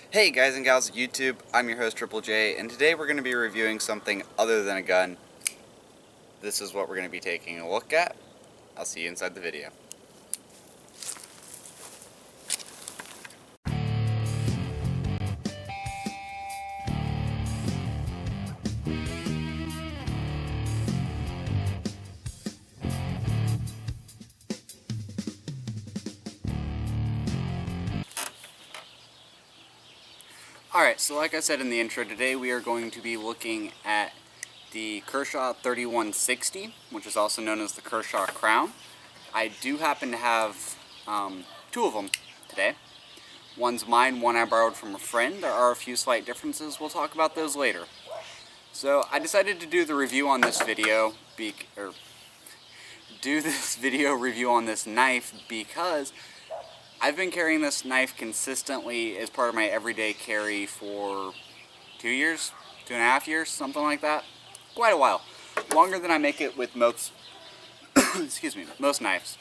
Hey guys and gals of YouTube, I'm your host Triple J, and today we're going to be reviewing something other than a gun. This is what we're going to be taking a look at. I'll see you inside the video. Alright, so like I said in the intro, today we are going to be looking at the Kershaw 3160, which is also known as the Kershaw Crown. I do happen to have two of them today. One's mine, one I borrowed from a friend. There are a few slight differences. We'll talk about those later. So I decided to do the review on this video, review on this knife because I've been carrying this knife consistently as part of my everyday carry for 2 years, 2.5 years, something like that. Quite a while. Longer than I make it with most, most knives.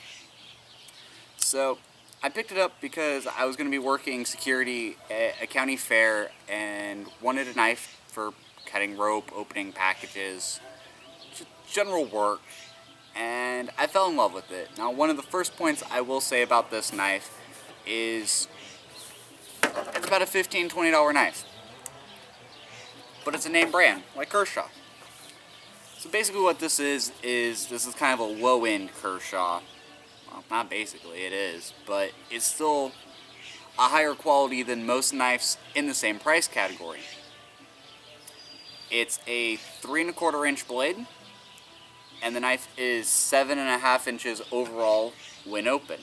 So I picked it up because I was going to be working security at a county fair and wanted a knife for cutting rope, opening packages, just general work, and I fell in love with it. Now, one of the first points I will say about this knife is it's about a $15, $20 knife, but it's a name brand like Kershaw. So basically what this is this is kind of a low-end Kershaw. Well, not basically, it is, but it's still a higher quality than most knives in the same price category. It's a 3¼ inch blade, and the knife is 7½ inches overall when open.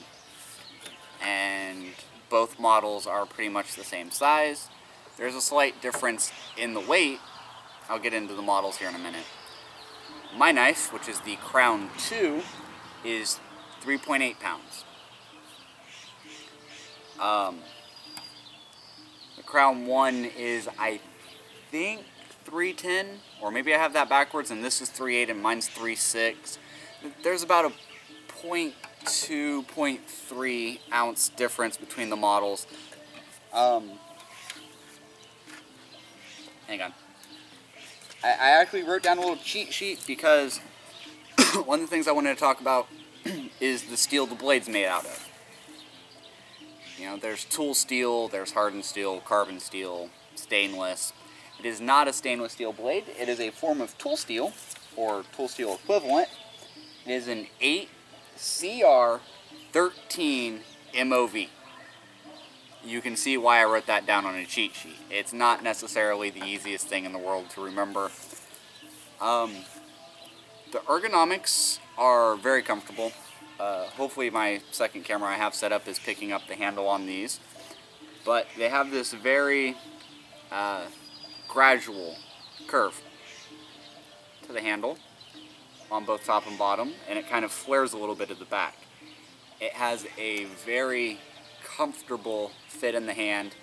And both models are pretty much the same size. There's a slight difference in the weight. I'll get into the models here in a minute. My knife, which is the Crown 2, is 3.8 pounds. The Crown 1 is, I think, 310, or maybe I have that backwards and this is 3.8 and mine's 3.6. There's about a 0.2, 0.3 ounce difference between the models. Hang on. I actually wrote down a little cheat sheet because one of the things I wanted to talk about is the steel the blade's made out of. You know, there's tool steel, there's hardened steel, carbon steel, stainless. It is not a stainless steel blade. It is a form of tool steel, or tool steel equivalent. It is an 8CR13 MOV. You can see why I wrote that down on a cheat sheet. It's not necessarily the easiest thing in the world to remember. The ergonomics are very comfortable. Hopefully my second camera I have set up is picking up the handle on these. But they have this very gradual curve to the handle on both top and bottom, and it kind of flares a little bit at the back. It has a very comfortable fit in the hand.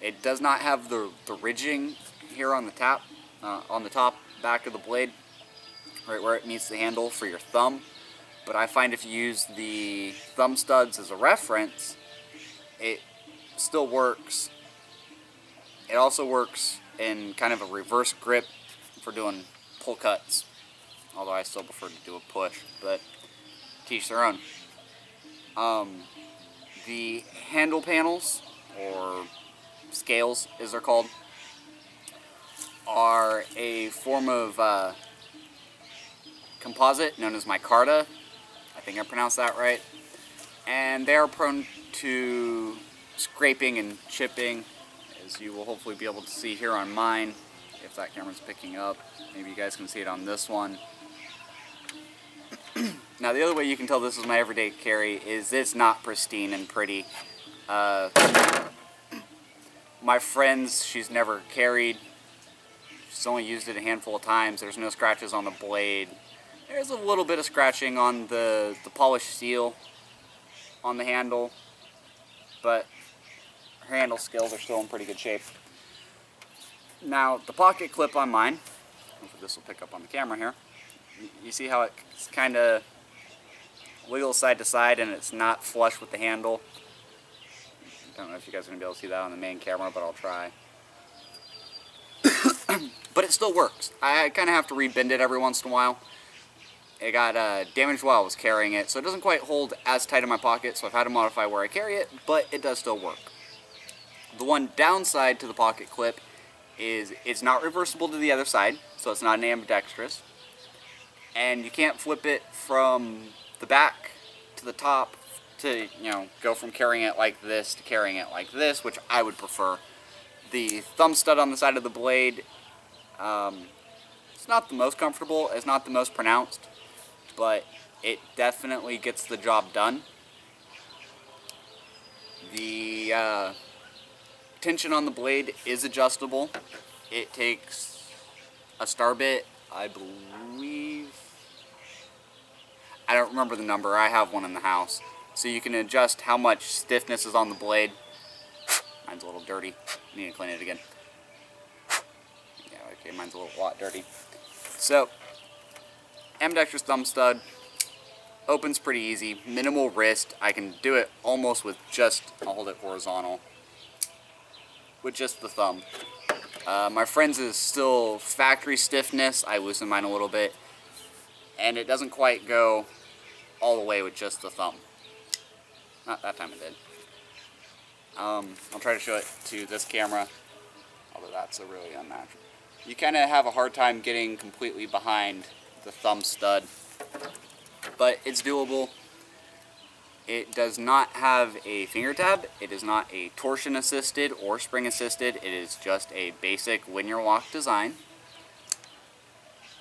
It does not have the ridging here on the top back of the blade, right where it meets the handle for your thumb. But I find if you use the thumb studs as a reference, it still works. It also works in kind of a reverse grip for doing pull cuts, although I still prefer to do a push, but teach their own. The handle panels, or scales as they're called, are a form of composite known as micarta. I think I pronounced that right. And they are prone to scraping and chipping, as you will hopefully be able to see here on mine, if that camera's picking up. Maybe you guys can see it on this one. Now, the other way you can tell this is my everyday carry is it's not pristine and pretty. My friend's, she's never carried. She's only used it a handful of times. There's no scratches on the blade. There's a little bit of scratching on the polished steel on the handle, but her handle skills are still in pretty good shape. Now, the pocket clip on mine, hopefully this will pick up on the camera here. You see how it's kind of wiggles side to side and it's not flush with the handle? don't know if you guys are going to be able to see that on the main camera, but I'll try. But it still works. I kind of have to rebend it every once in a while. It got damaged while I was carrying it, so it doesn't quite hold as tight in my pocket, so I've had to modify where I carry it, but it does still work. The one downside to the pocket clip is it's not reversible to the other side, so it's not an ambidextrous. And you can't flip it from the back to the top to, you know, go from carrying it like this to carrying it like this, which I would prefer. The thumb stud on the side of the blade, it's not the most comfortable, it's not the most pronounced, but it definitely gets the job done. The tension on the blade is adjustable. It takes a star bit, I believe. I don't remember the number, I have one in the house. So you can adjust how much stiffness is on the blade. Mine's a little dirty. I need to clean it again. Yeah, okay, mine's a lot dirty. So, ambidextrous thumb stud. Opens pretty easy. Minimal wrist. I can do it almost with just, I'll hold it horizontal, with just the thumb. My friend's is still factory stiffness. I loosen mine a little bit. And it doesn't quite go all the way with just the thumb. Not that time it did. I'll try to show it to this camera, although that's a really unnatural. You kind of have a hard time getting completely behind the thumb stud, but it's doable. It does not have a finger tab. It is not a torsion assisted or spring assisted. It is just a basic linear lock design.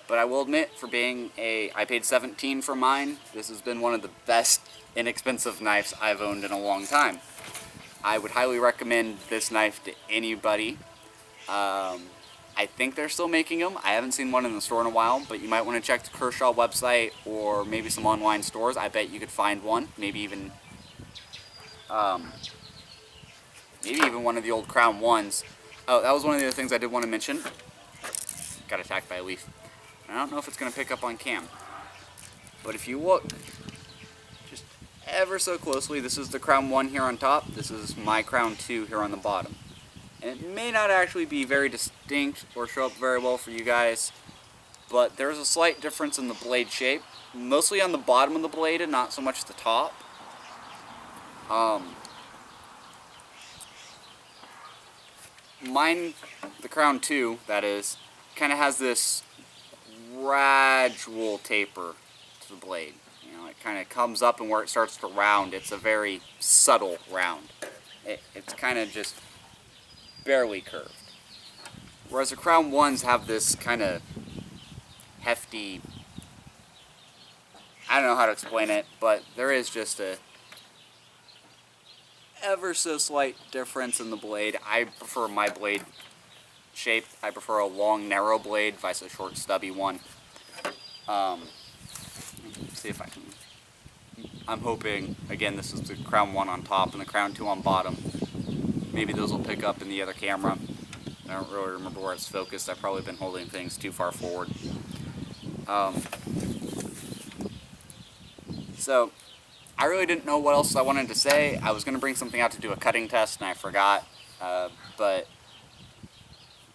But I will admit, for being I paid $17 for mine, this has been one of the best inexpensive knives I've owned in a long time. I would highly recommend this knife to anybody. I think they're still making them. I haven't seen one in the store in a while, but you might want to check the Kershaw website or maybe some online stores. I bet you could find one. Maybe even one of the old Crown 1s. Oh, that was one of the other things I did want to mention. Got attacked by a leaf. I don't know if it's going to pick up on cam. But if you look just ever so closely, this is the Crown 1 here on top. This is my Crown 2 here on the bottom. And it may not actually be very distinct or show up very well for you guys, but there's a slight difference in the blade shape. Mostly on the bottom of the blade and not so much the top. Mine, the Crown 2, that is, kind of has this gradual taper to the blade. You know, it kind of comes up, and where it starts to round, it's a very subtle round. It's kind of just barely curved. Whereas the Crown 1s have this kind of hefty, I don't know how to explain it, but there is just a ever so slight difference in the blade. I prefer my blade shape. I prefer a long, narrow blade versus a short, stubby one. See if I can. I'm hoping, again, this is the Crown 1 on top and the Crown 2 on bottom. Maybe those will pick up in the other camera. I don't really remember where it's focused. I've probably been holding things too far forward. So, I really didn't know what else I wanted to say. I was going to bring something out to do a cutting test, and I forgot. But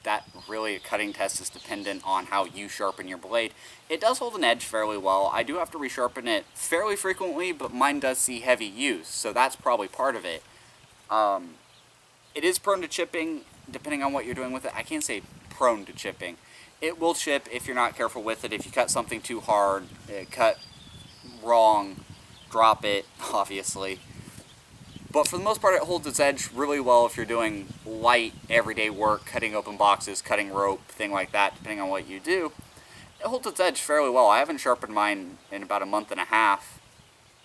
that really, a cutting test is dependent on how you sharpen your blade. It does hold an edge fairly well. I do have to resharpen it fairly frequently, but mine does see heavy use, so that's probably part of it. It is prone to chipping, depending on what you're doing with it. I can't say prone to chipping. It will chip if you're not careful with it. If you cut something too hard, cut wrong, drop it, obviously. But for the most part, it holds its edge really well if you're doing light, everyday work, cutting open boxes, cutting rope, thing like that, depending on what you do. It holds its edge fairly well. I haven't sharpened mine in about a month and a half,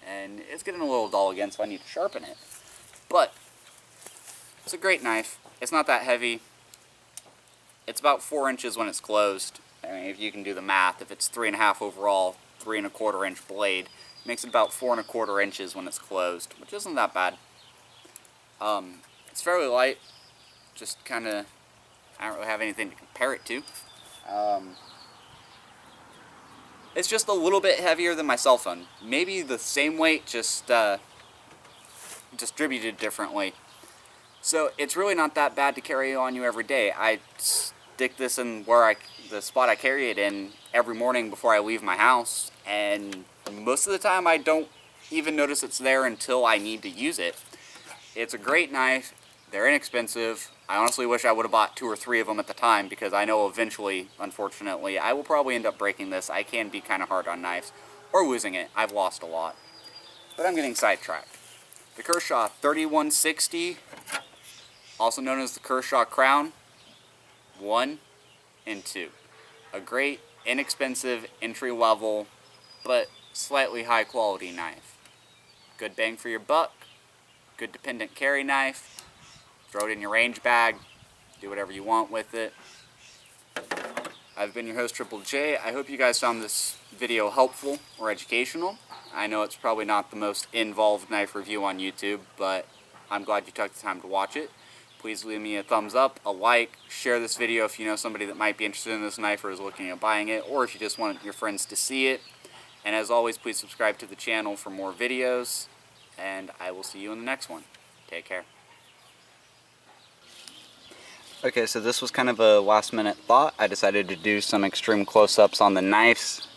and it's getting a little dull again, so I need to sharpen it. But it's a great knife. It's not that heavy. It's about 4 inches when it's closed. I mean, if you can do the math, if it's 3.5 overall, 3¼ inch blade, it makes it about 4¼ inches when it's closed, which isn't that bad. It's fairly light. Just kind of, I don't really have anything to compare it to. It's just a little bit heavier than my cell phone. Maybe the same weight, just distributed differently. So it's really not that bad to carry on you every day. I stick this in the spot I carry it in every morning before I leave my house, and most of the time I don't even notice it's there until I need to use it. It's a great knife. They're inexpensive. I honestly wish I would have bought 2 or 3 of them at the time, because I know eventually, unfortunately, I will probably end up breaking this. I can be kind of hard on knives, or losing it. I've lost a lot. But I'm getting sidetracked. The Kershaw 3160, also known as the Kershaw Crown 1 and 2. A great, inexpensive, entry-level, but slightly high-quality knife. Good bang for your buck. Good dependent carry knife. Throw it in your range bag. Do whatever you want with it. I've been your host, Triple J. I hope you guys found this video helpful or educational. I know it's probably not the most involved knife review on YouTube, but I'm glad you took the time to watch it. Please leave me a thumbs up, a like, share this video if you know somebody that might be interested in this knife or is looking at buying it, or if you just want your friends to see it. And as always, please subscribe to the channel for more videos, and I will see you in the next one. Take care. Okay, so this was kind of a last minute thought. I decided to do some extreme close-ups on the knives.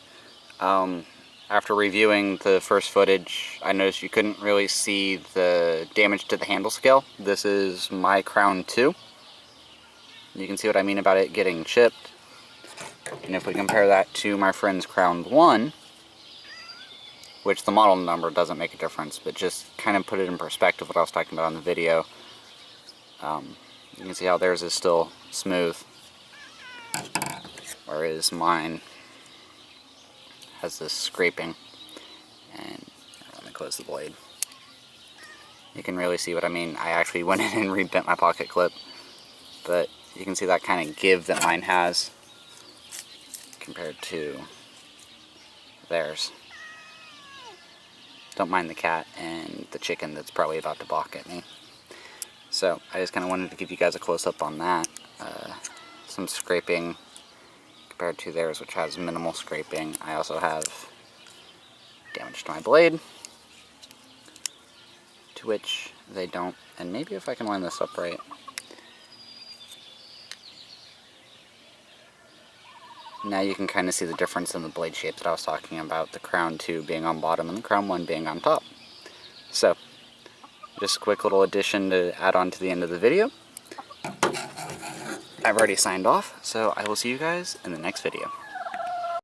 After reviewing the first footage, I noticed you couldn't really see the damage to the handle scale. This is my Crown 2. You can see what I mean about it getting chipped. And if we compare that to my friend's Crown 1, which the model number doesn't make a difference, but just kind of put it in perspective what I was talking about in the video. You can see how theirs is still smooth, whereas mine has this scraping. And let me close the blade. You can really see what I mean. I actually went in and rebent my pocket clip, but you can see that kind of give that mine has compared to theirs. Don't mind the cat and the chicken that's probably about to balk at me. So I just kind of wanted to give you guys a close-up on that. Some scraping compared to theirs, which has minimal scraping. I also have damage to my blade, to which they don't. And maybe if I can line this up right. Now you can kind of see the difference in the blade shape that I was talking about, the Crown 2 being on bottom and the Crown 1 being on top. So, just a quick little addition to add on to the end of the video. I've already signed off, so I will see you guys in the next video.